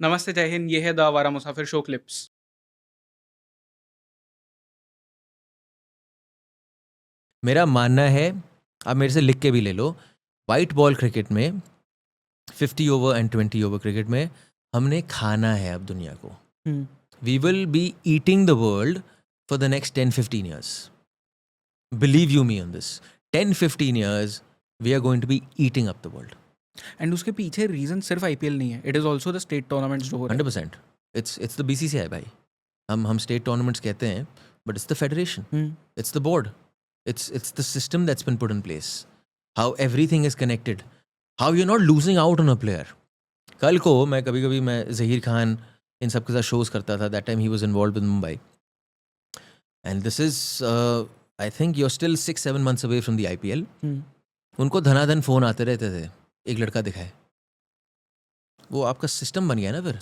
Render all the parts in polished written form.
नमस्ते, जय हिंद। ये है द आवारा मुसाफिर शो क्लिप्स। मेरा मानना है, आप मेरे से लिख के भी ले लो, वाइट बॉल क्रिकेट में 50 ओवर एंड 20 ओवर क्रिकेट में हमने खाना है अब दुनिया को. We will be eating the world for the next 10-15 years. Believe you me on this. 10-15 years we are going to be eating up the world. And उसके पीछे रीजन सिर्फ आईपीएल नहीं है, it is also the state tournaments जो हो रहे हैं। 100%. It's the BCCI भाई. हम स्टेट टूर्नामेंट्स कहते हैं, but it's the federation, it's the board, it's the system that's been put in place, how everything is connected, how you're not losing out on a player. कल को मैं कभी मैं ज़हीर खान इन सब के साथ शोज़ करता था. That time he was involve with Mumbai, and this is I think you're still 6-7 months away from the IPL. उनको धनाधन फ़ोन आते रहते थे, एक लड़का दिखाए. वो आपका सिस्टम बन गया ना. फिर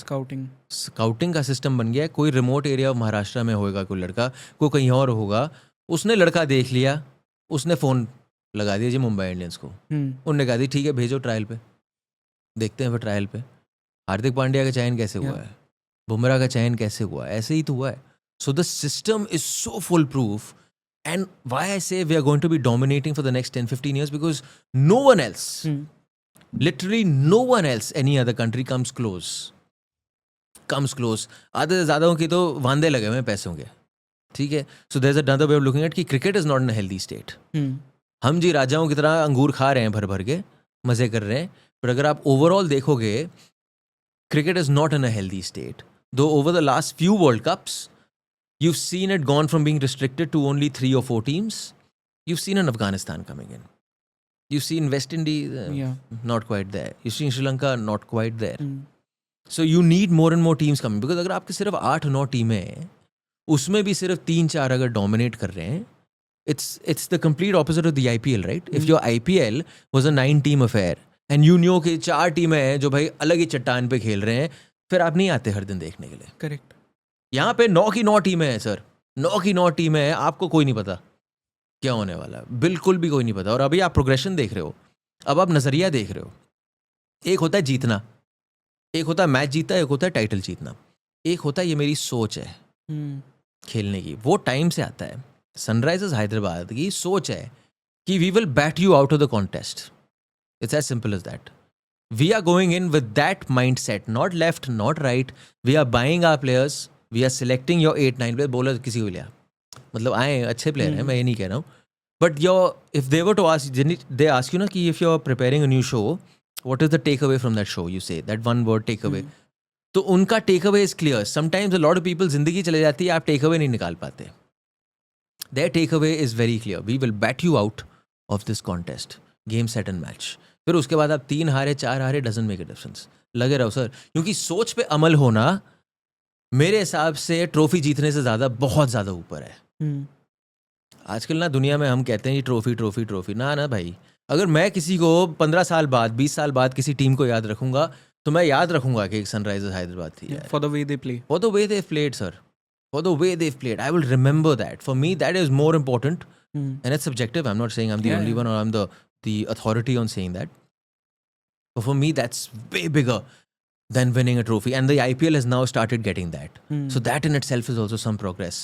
स्काउटिंग का सिस्टम बन गया. कोई रिमोट एरिया ऑफ महाराष्ट्र में होएगा कोई लड़का, कोई कहीं और होगा, उसने लड़का देख लिया, उसने फ़ोन लगा दिया जी मुंबई इंडियंस को. उनने कहा दी ठीक है भेजो ट्रायल पे, देखते हैं फिर ट्रायल पे. हार्दिक पांड्या का चयन कैसे हुआ है, बुमराह का चयन कैसे हुआ है, ऐसे ही तो हुआ है. So the system is so foolproof. And why I say we are going to be dominating for the next 10-15 years, because no one else, literally no one else, any other country comes close. आधे से ज़्यादा की तो वांदे लगे हुए हैं पैसों के. ठीक है. So there is another way of looking at कि cricket is not in a healthy state. हम जी राजाओं की तरह अंगूर खा रहे हैं भर भर के, मजे कर रहे हैं, पर अगर आप ओवरऑल देखोगे cricket is not in a healthy state. Though over the last few world cups you've seen it gone from being restricted to only 3 or 4 teams. You've seen an Afghanistan coming in. You've seen West Indies not quite there. You've seen Sri Lanka not quite there. So you need more and more teams coming, because अगर आपके सिर्फ 8-9 टीमें हैं, उसमें भी सिर्फ 3-4 अगर dominate कर रहे हैं, it's the complete opposite of the IPL, right? If your IPL was a 9-team affair and you knew कि 4 टीमें हैं जो भाई अलग ही चट्टान पे खेल रहे हैं, फिर आप नहीं आते हर दिन देखने के लिए. करेक्ट. यहाँ पे 9 की 9 टीमें हैं सर, 9 की 9 टीमें हैं. आपको कोई नहीं पता क्या होने वाला, बिल्कुल भी कोई नहीं पता. और अभी आप प्रोग्रेशन देख रहे हो, अब आप नज़रिया देख रहे हो. एक होता है जीतना, एक होता है मैच जीतना, एक होता है टाइटल जीतना, एक होता है ये मेरी सोच है खेलने की. वो टाइम से आता है. सनराइजर्स हैदराबाद की सोच है कि we will bat you out of the contest. It's as simple as that. We are going in with that mind set, not left not right. We are buying our players, we are selecting your 8-9 player. Bowler किसी को लिया, मतलब आए अच्छे player हैं, मैं ये नहीं कह रहा हूँ, but your if they were to ask, they ask you ना कि if you are preparing a new show, what is the take away from that show, you say that one word take away. तो उनका take away is clear. Sometimes a lot of people जिंदगी चले जाती है, आप take away नहीं निकाल पाते. Their take away is very clear, we will bat you out of this contest, game set and match. फिर उसके बाद आप 3 हारे 4 हारे, डजंट मेक अ डिफरेंस. लगे रहो सर, क्योंकि सोच पे अमल होना मेरे हिसाब से ट्रॉफी जीतने से ज़्यादा बहुत ज़्यादा ऊपर है. आजकल ना दुनिया में हम कहते हैं कि ट्रॉफी ना भाई. अगर मैं किसी को 15 साल बाद 20 साल बाद किसी टीम को याद रखूंगा, तो मैं याद रखूंगा कि एक सनराइजर्स हैदराबाद थी. For the way they play, for the way they played sir, for the way they played. I will remember that. For me that is more important. And it's subjective. I am not saying I am the only one और I am the authority on saying that. But for me, that's way bigger than winning a trophy. And the IPL has now started getting that. So that in itself is also some progress.